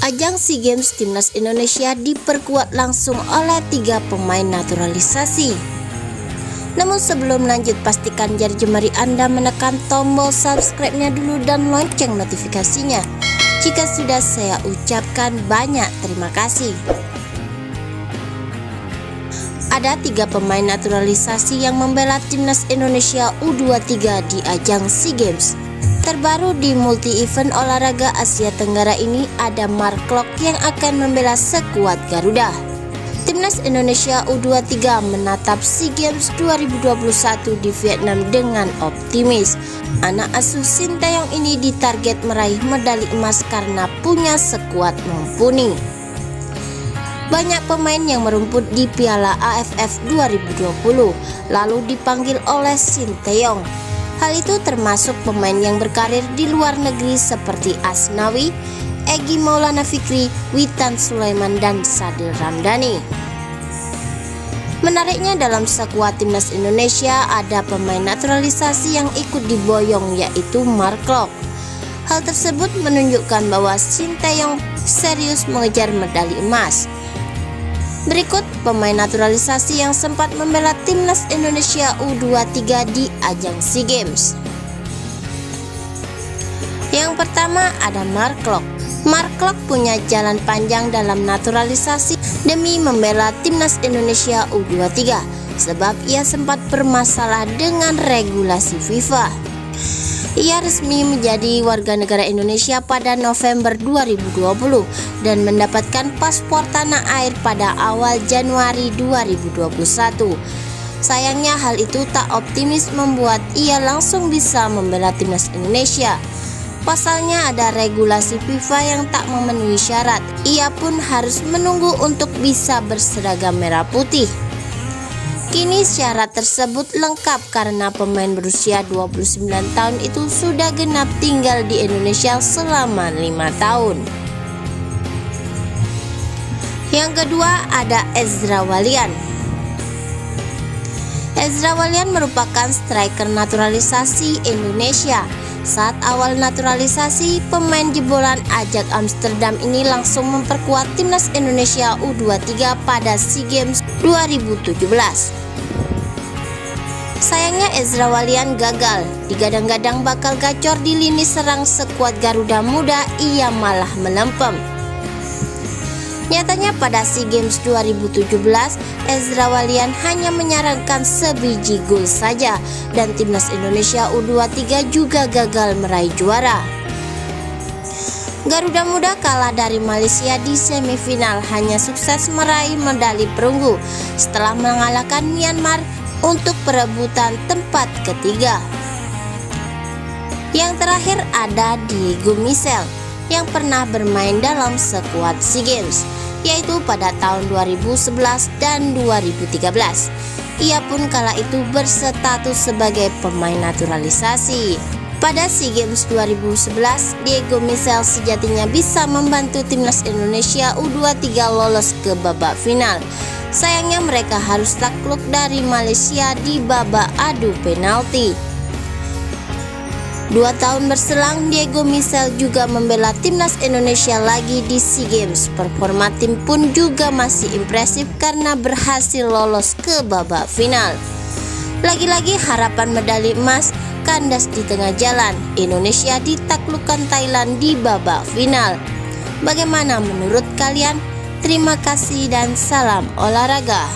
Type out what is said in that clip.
Ajang SEA Games Timnas Indonesia diperkuat langsung oleh 3 pemain naturalisasi. Namun sebelum lanjut, pastikan jari jemari Anda menekan tombol subscribe-nya dulu dan lonceng notifikasinya. Jika sudah, saya ucapkan banyak terima kasih. Ada 3 pemain naturalisasi yang membela Timnas Indonesia U23 di ajang SEA Games. Terbaru di multi-event olahraga Asia Tenggara ini ada Mark Klok yang akan membela skuad Garuda. Timnas Indonesia U23 menatap SEA Games 2021 di Vietnam dengan optimis. Anak asuh Sinteyong ini ditarget meraih medali emas karena punya skuad mumpuni. Banyak pemain yang merumput di Piala AFF 2020 lalu dipanggil oleh Sinteyong. Hal itu termasuk pemain yang berkarir di luar negeri seperti Asnawi, Egy Maulana Fikri, Witan Sulaiman, dan Sadil Ramdhani. Menariknya, dalam skuad Timnas Indonesia ada pemain naturalisasi yang ikut diboyong, yaitu Mark Klok. Hal tersebut menunjukkan bahwa Sinteyong serius mengejar medali emas. Berikut pemain naturalisasi yang sempat membela Timnas Indonesia U23 di ajang SEA Games. Yang pertama ada Mark Klok. Mark Klok punya jalan panjang dalam naturalisasi demi membela Timnas Indonesia U23 sebab ia sempat bermasalah dengan regulasi FIFA. Ia resmi menjadi warga negara Indonesia pada November 2020 dan mendapatkan paspor tanah air pada awal Januari 2021. Sayangnya hal itu tak optimis membuat ia langsung bisa membela Timnas Indonesia. Pasalnya ada regulasi FIFA yang tak memenuhi syarat. Ia pun harus menunggu untuk bisa berseragam merah putih. Kini syarat tersebut lengkap karena pemain berusia 29 tahun itu sudah genap tinggal di Indonesia selama 5 tahun. Yang kedua ada Ezra Walian. Ezra Walian merupakan striker naturalisasi Indonesia. Saat awal naturalisasi, pemain jebolan Ajax Amsterdam ini langsung memperkuat Timnas Indonesia U23 pada SEA Games 2017. Sayangnya Ezra Walian gagal. Digadang-gadang bakal gacor di lini serang skuad Garuda Muda, ia malah melempem. Nyatanya pada SEA Games 2017, Ezra Walian hanya menyarankan sebiji gol saja dan Timnas Indonesia U23 juga gagal meraih juara. Garuda Muda kalah dari Malaysia di semifinal, hanya sukses meraih medali perunggu setelah mengalahkan Myanmar untuk perebutan tempat ketiga. Yang terakhir ada Diego Michel yang pernah bermain dalam skuad SEA Games, yaitu pada tahun 2011 dan 2013. Ia pun kala itu berstatus sebagai pemain naturalisasi. Pada SEA Games 2011, Diego Michel sejatinya bisa membantu Timnas Indonesia U23 lolos ke babak final. Sayangnya mereka harus takluk dari Malaysia di babak adu penalti. 2 tahun berselang, Diego Michel juga membela Timnas Indonesia lagi di SEA Games. Performa tim pun juga masih impresif karena berhasil lolos ke babak final. Lagi-lagi harapan medali emas kandas di tengah jalan. Indonesia ditaklukkan Thailand di babak final. Bagaimana menurut kalian? Terima kasih dan salam olahraga.